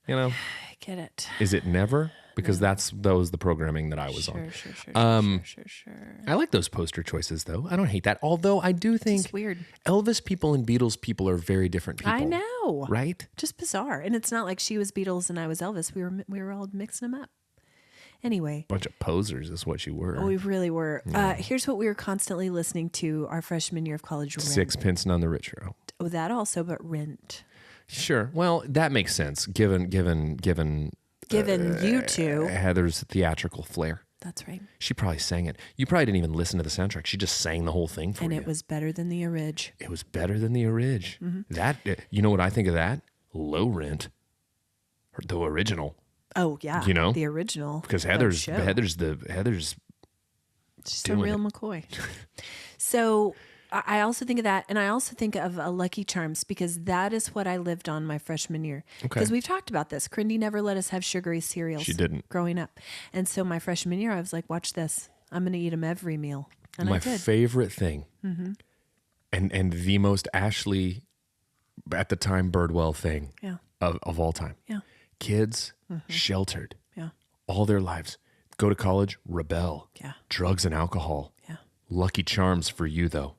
You know, I get it. is it never? Because that was the programming that I was on. Sure. I like those poster choices, though. I don't hate that. Although I do think It's weird. Elvis people and Beatles people are very different people. I know. Right? Just bizarre. And it's not like she was Beatles and I was Elvis. We were all mixing them up. Anyway. Bunch of posers is what you were. We really were. Here's what we were constantly listening to our freshman year of college. Rent. Sixpence None the Richer. Oh, that also, but Rent. Sure. Well, that makes sense given You two. Heather's theatrical flair. That's right. She probably sang it. You probably didn't even listen to the soundtrack. She just sang the whole thing for And you. it was better than the Orig. It was better than the Orig. That, you know what I think of that? Low Rent. The original. Oh, yeah. You know? The original. Because that Heather's show. She's a doing real it. McCoy. So I also think of that. And I also think of Lucky Charms because that is what I lived on my freshman year. Because we've talked about this. Crindy never let us have sugary cereals. She didn't. Growing up. And so my freshman year, I was like, watch this. I'm going to eat them every meal. And my I did. favorite thing, and the most Ashely, at the time, Birdwell thing Yeah. of all time. Yeah. Kids sheltered Yeah. all their lives. Go to college, rebel. Yeah. Drugs and alcohol. Yeah. Lucky Charms for you, though.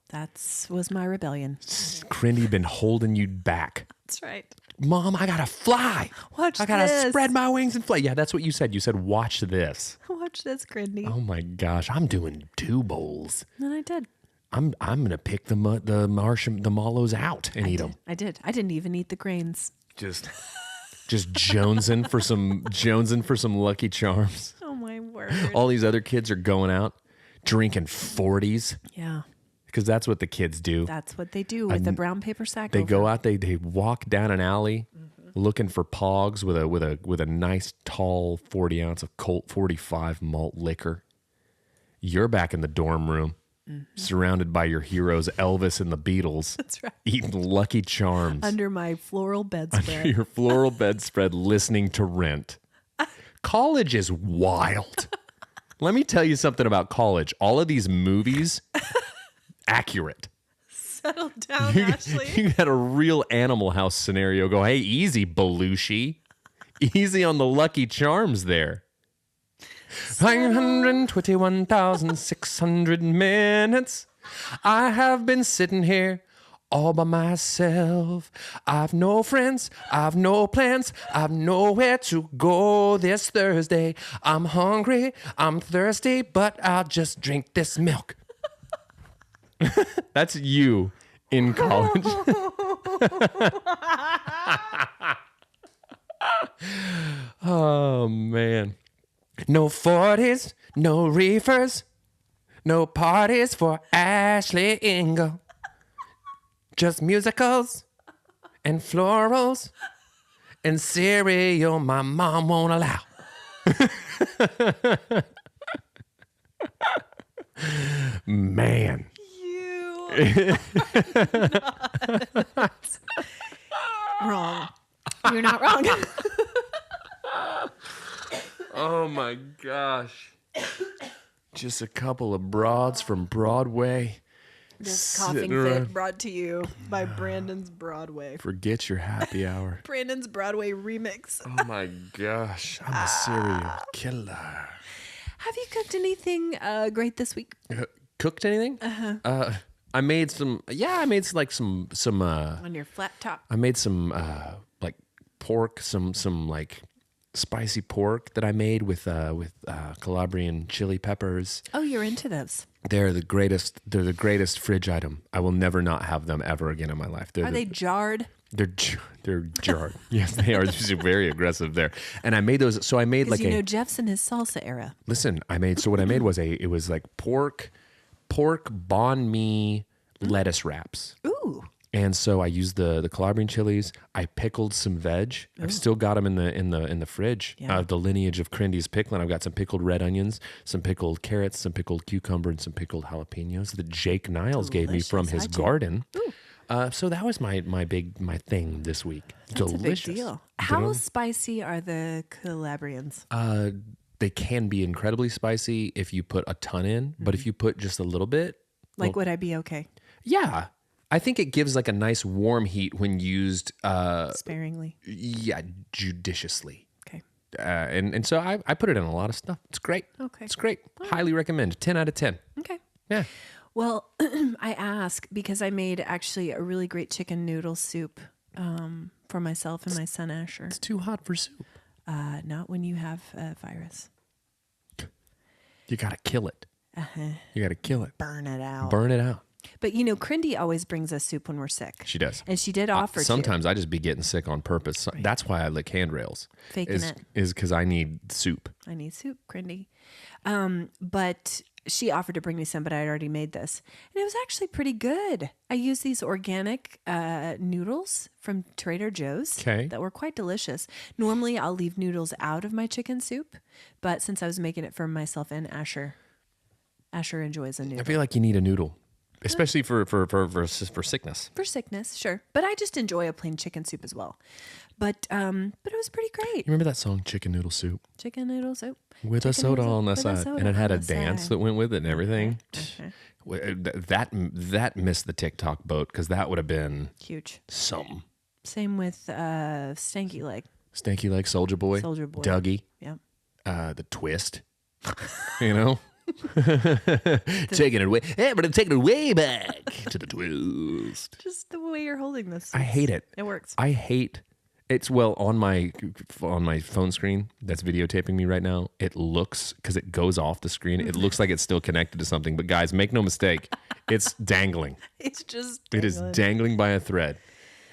Was my rebellion. Crindy been holding you back. That's right. Mom, I gotta fly. Watch I gotta this. spread my wings and fly. Yeah, that's what you said. You said, watch this. Watch this, Crindy. Oh my gosh, I'm doing 2 bowls. And I did. I'm gonna pick the mallows out and eat them. I did. I didn't even eat the grains. Just jonesing for some Lucky Charms. Oh my word! All these other kids are going out drinking 40s. Yeah, because that's what the kids do. that's what they do with the brown paper sack. They go out. They walk down an alley looking for POGS with a nice tall 40 ounce of Colt 45 malt liquor. You're back in the dorm room. Surrounded by your heroes, Elvis and the Beatles. That's right. Eating Lucky Charms. Under my floral bedspread. Under your floral bedspread, listening to Rent. College is wild. Let me tell you something about college. All of these movies, accurate. Settle down, Ashely. You got a real Animal House scenario. Go, hey, easy, Belushi. Easy on the Lucky Charms there. 521,600 minutes. I have been sitting here all by myself. I've no friends, I've no plans, I've nowhere to go this Thursday. I'm hungry, I'm thirsty, but I'll just drink this milk. That's you in college. Oh, man. No 40s, no reefers, no parties for Ashely Engle. Just musicals and florals and cereal my mom won't allow. Man. You wrong. You're not wrong. Oh my gosh. Just a couple of broads from Broadway. This coughing fit brought to you by Brandon's Broadway. Forget your happy hour. Brandon's Broadway remix. Oh my gosh. I'm a serial killer. Have you cooked anything great this week? Cooked anything? I made some. Yeah, I made some On your flat top. I made some like pork, some like spicy pork that I made with Calabrian chili peppers. Oh, you're into those. They're the greatest. They're the greatest fridge item. I will never not have them ever again in my life. Are they jarred? They're jarred. Yes, they are. They're very aggressive there. And I made those. So I made like Jeff's in his salsa era. Listen, what I made was it was like pork banh mi lettuce wraps. Ooh. And so I used the Calabrian chilies. I pickled some veg. Ooh. I've still got them in the fridge. Yeah. The lineage of Crindy's pickling. I've got some pickled red onions, some pickled carrots, some pickled cucumber, and some pickled jalapenos that Jake Niles gave me from his garden. Ooh. So that was my thing this week. That's delicious. a big deal. How spicy are the Calabrians? They can be incredibly spicy if you put a ton in, but if you put just a little bit, would I be okay? Yeah. I think it gives like a nice warm heat when used sparingly. Yeah, judiciously. Okay. And so I put it in a lot of stuff. It's great. Okay. It's great. Highly recommend. 10 out of 10. Okay. Yeah. Well, I ask because I made actually a really great chicken noodle soup for myself and my son Asher. It's too hot for soup. Not when you have a virus. You got to kill it. You got to kill it. Burn it out. Burn it out. But Crindy always brings us soup when we're sick. She does. And she did offer sometimes I just be getting sick on purpose. So that's why I lick handrails. Faking it. Is because I need soup. I need soup, Crindy. But she offered to bring me some, but I had already made this. And it was actually pretty good. I used these organic noodles from Trader Joe's that were quite delicious. Normally, I'll leave noodles out of my chicken soup. But since I was making it for myself and Asher enjoys a noodle. I feel like you need a noodle. Especially for sickness. For sickness, sure. But I just enjoy a plain chicken soup as well. But it was pretty great. You remember that song, Chicken Noodle Soup? Chicken noodle soup. With a soda on the side. And it had a dance that went with it and everything. That missed the TikTok boat because that would have been huge. Something. Same with Stanky Leg. Stanky Leg, Soldier Boy. Dougie. Yeah. The twist. Taking it away. Hey, but I'm taking it way back to the twist. Just the way you're holding this. I hate it. It works. I hate It's on my phone screen that's videotaping me right now. It looks, because it goes off the screen, it looks like it's still connected to something. But guys, make no mistake, it's dangling. It's just It is dangling by a thread.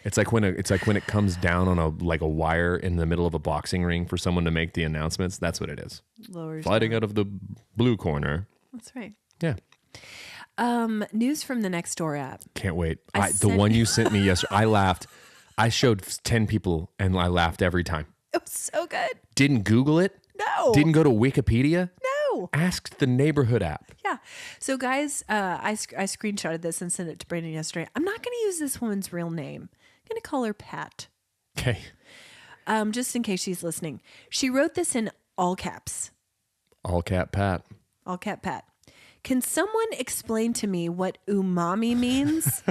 It's like when it comes down on a wire in the middle of a boxing ring for someone to make the announcements. That's what it is. Lowers Fighting down. out of the blue corner. That's right. Yeah. News from the Nextdoor app. Can't wait. The one you sent me yesterday, I laughed. I showed 10 people and I laughed every time. It was so good. Didn't Google it. No. Didn't go to Wikipedia. No. Asked the neighborhood app. Yeah. So guys, I screenshotted this and sent it to Brandon yesterday. I'm not going to use this woman's real name. I'm going to call her Pat. Okay. Just in case she's listening. She wrote this in all caps. All cap Pat. All cap Pat. Can someone explain to me what umami means?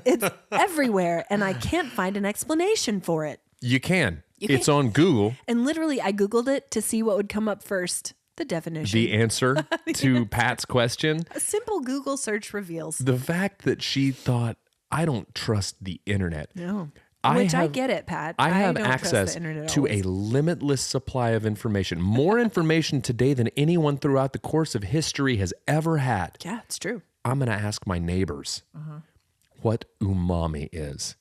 It's everywhere, and I can't find an explanation for it. You can. It's on Google. And literally, I Googled it to see what would come up first. The definition. The answer to Pat's question. A simple Google search reveals. The fact that she thought, I don't trust the internet. No. I get it, Pat. I have don't trust access the internet to always. a limitless supply of information. More information today than anyone throughout the course of history has ever had. Yeah, it's true. I'm going to ask my neighbors what umami is.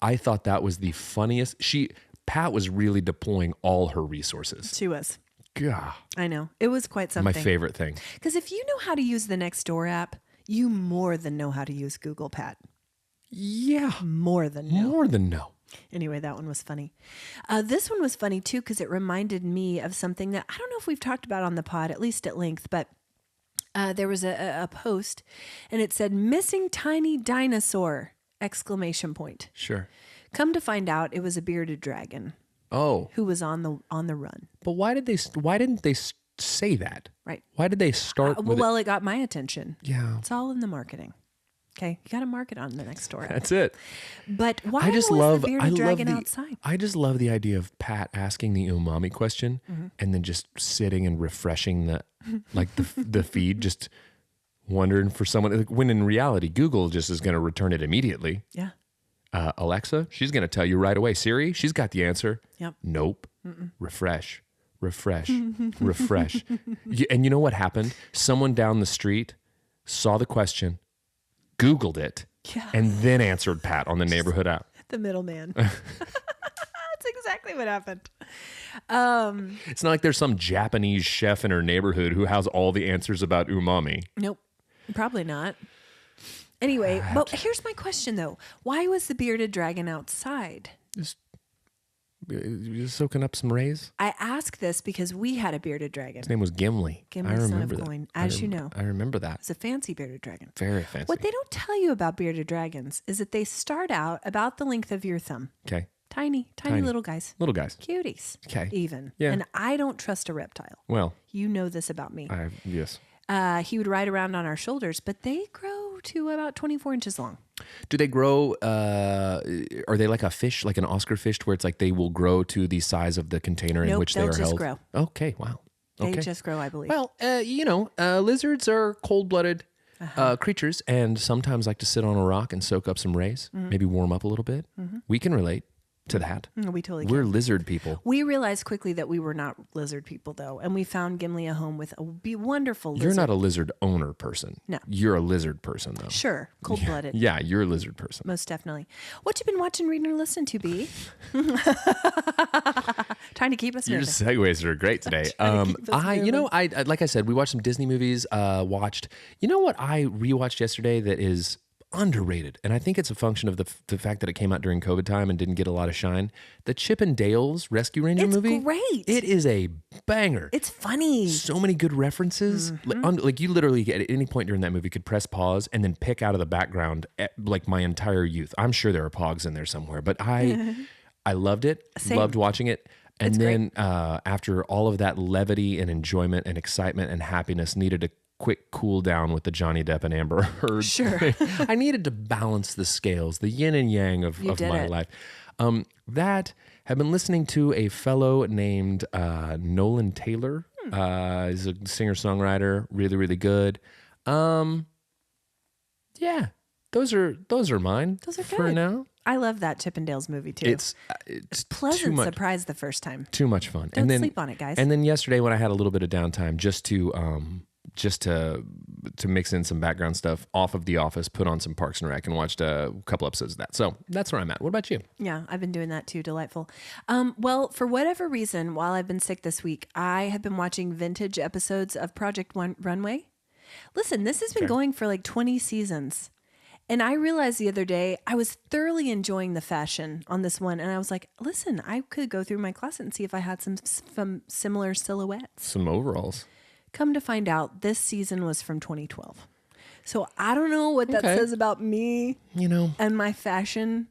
I thought that was the funniest. Pat was really deploying all her resources. She was. God, I know. It was quite something. my favorite thing. Because if you know how to use the Nextdoor app, you more than know how to use Google, Pat. Yeah, More than know. more than no. Anyway, that one was funny. This one was funny too because it reminded me of something that I don't know if we've talked about on the pod, at least at length, but there was a post and it said missing tiny dinosaur ! Sure. Come to find out, it was a bearded dragon Oh, who was on the run. but why didn't they say that? Right. Why did they start with Well, it got my attention. Yeah. It's all in the marketing. Okay, you got to market on the Nextdoor app. That's it. But why I just was love the bearded dragon outside? I just love the idea of Pat asking the umami question and then just sitting and refreshing the feed, just wondering for someone. Like, when in reality, Google just is going to return it immediately. Yeah. Alexa, she's going to tell you right away. Siri, she's got the answer. Yep. Nope. Refresh. Refresh. And you know what happened? Someone down the street saw the question, Googled it, and then answered Pat on the neighborhood app. The middleman. That's exactly what happened. It's not like there's some Japanese chef in her neighborhood who has all the answers about umami. Nope. Probably not. Anyway, but here's my question though. Why was the bearded dragon outside? Just soaking up some rays. I ask this because we had a bearded dragon. His name was Gimli. Gimli, I son of remember that. Coin, as you know. I remember that. It's a fancy bearded dragon. Very fancy. What they don't tell you about bearded dragons is that they start out about the length of your thumb. Okay. Tiny little guys. Little guys. Cuties. Okay. Even. Yeah. And I don't trust a reptile. Well, You know this about me. yes. He would ride around on our shoulders, but they grow to about 24 inches long. Do they grow? Are they like a fish, like an Oscar fish, where it's like they will grow to the size of the container in Nope, which they they'll are just held? grow. Okay. Wow. They Okay. just grow, I believe. Well, lizards are cold-blooded creatures and sometimes like to sit on a rock and soak up some rays, maybe warm up a little bit. We can relate to that. We totally We're can. lizard people. We realized quickly that we were not lizard people, though, and we found Gimli a home with a wonderful lizard. You're not a lizard owner person. No. You're a lizard person, though. Sure, cold-blooded. Yeah, you're a lizard person. Most definitely. What you been watching, reading, or listening to, B? Trying to keep us Your moving. segues are great today. keep us I like I said, we watched some Disney movies. Watched. You know what I rewatched yesterday that is underrated, and I think it's a function of the fact that it came out during COVID time and didn't get a lot of shine. The Chip and Dale's Rescue Ranger It's movie. great. It is a banger. It's funny. So many good references. Like you literally at any point during that movie could press pause and then pick out of the background like my entire youth. I'm sure there are POGs in there somewhere, but I loved it. Same. Loved watching it. And It's then after all of that levity and enjoyment and excitement and happiness, needed a quick cool down with the Johnny Depp and Amber Heard. Sure. I needed to balance the scales, the yin and yang of did my it. life. That have been listening to a fellow named Nolan Taylor. He's a singer-songwriter, really, really good. Yeah, those are mine. Those are for good. now. I love that Chippendales movie too. It's pleasant surprise the first time. Too much fun. Don't sleep on it, guys. And then yesterday when I had a little bit of downtime, just to mix in some background stuff off of The Office, put on some Parks and Rec and watched a couple episodes of that. So that's where I'm at. What about you? Yeah, I've been doing that too. Delightful. Well, for whatever reason, while I've been sick this week, I have been watching vintage episodes of Project Runway. Listen, this has been going for like 20 seasons. And I realized the other day, I was thoroughly enjoying the fashion on this one. And I was like, listen, I could go through my closet and see if I had some similar silhouettes. Some overalls. Come to find out, this season was from 2012. So I don't know what that says about me, and my fashion.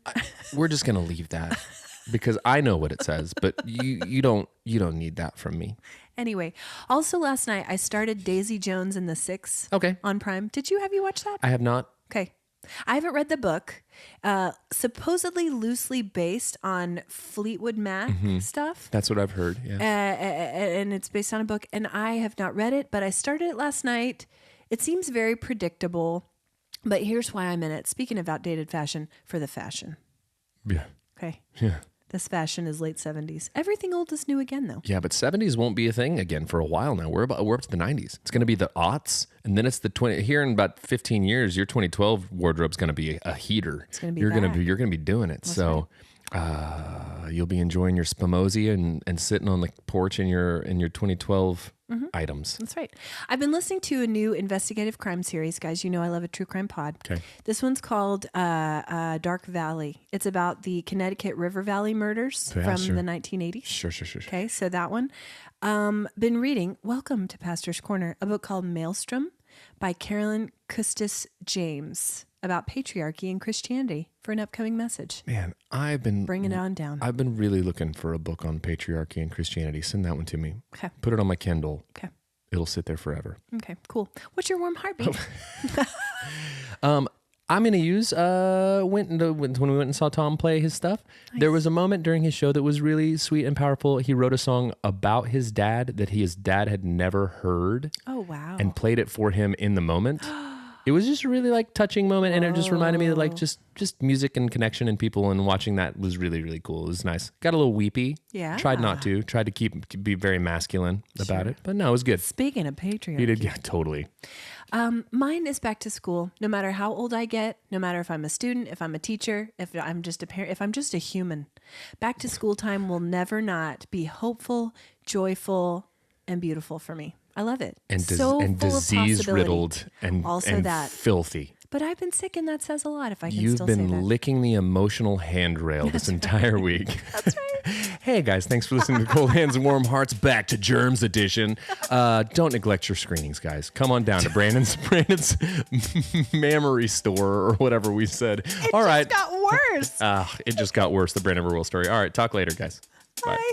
We're just going to leave that because I know what it says, but you don't need that from me. Anyway, also last night I started Daisy Jones and the Six on Prime. Have you watched that? I have not. Okay. I haven't read the book, supposedly loosely based on Fleetwood Mac stuff. That's what I've heard, yeah. And it's based on a book, and I have not read it, but I started it last night. It seems very predictable, but here's why I'm in it. Speaking of outdated fashion, for the fashion. Yeah. Okay. Yeah. This fashion is late 70s. Everything old is new again, though. Yeah, but 70s won't be a thing again for a while now. We're up to the 90s. It's going to be the aughts, and then it's the 20. Here in about 15 years, your 2012 wardrobe's going to be a heater. It's going to be you're going to be doing it. That's so you'll be enjoying your Spumozia and sitting on the porch in your 2012 items. That's right. I've been listening to a new investigative crime series, guys. You know I love a true crime pod. Okay. This one's called Dark Valley. It's about the Connecticut River Valley murders from the 1980s. Sure. Okay, so that one. Been reading, welcome to Pastor's Corner, a book called Maelstrom by Carolyn Custis James about patriarchy and Christianity for an upcoming message. Man, I've been bringing it on down. I've been really looking for a book on patriarchy and Christianity. Send that one to me. Okay. Put it on my Kindle. Okay. It'll sit there forever. Okay, cool. What's your warm heartbeat? I'm going to use when we went and saw Tom play his stuff. Nice. There was a moment during his show that was really sweet and powerful. He wrote a song about his dad that his dad had never heard. Oh, wow. And played it for him in the moment. It was just a really like touching moment, and it just reminded me of like just music and connection and people, and watching that was really, really cool. It was nice. Got a little weepy. Yeah. Tried to be very masculine about it, but no, it was good. Speaking of patriarchy. He did, yeah, totally. Mine is back to school. No matter how old I get, no matter if I'm a student, if I'm a teacher, if I'm just a parent, if I'm just a human, back to school time will never not be hopeful, joyful, and beautiful for me. I love it. And, and disease-riddled and filthy. But I've been sick, and that says a lot if I can You've still say that. You've been licking the emotional handrail this entire week. That's right. Hey, guys, thanks for listening to Cold Hands and Warm Hearts, Back to Germs edition. Don't neglect your screenings, guys. Come on down to Brandon's Mammary Store or whatever we said. It just got worse. It just got worse, the Brandon Burwell story. All right, talk later, guys. Bye.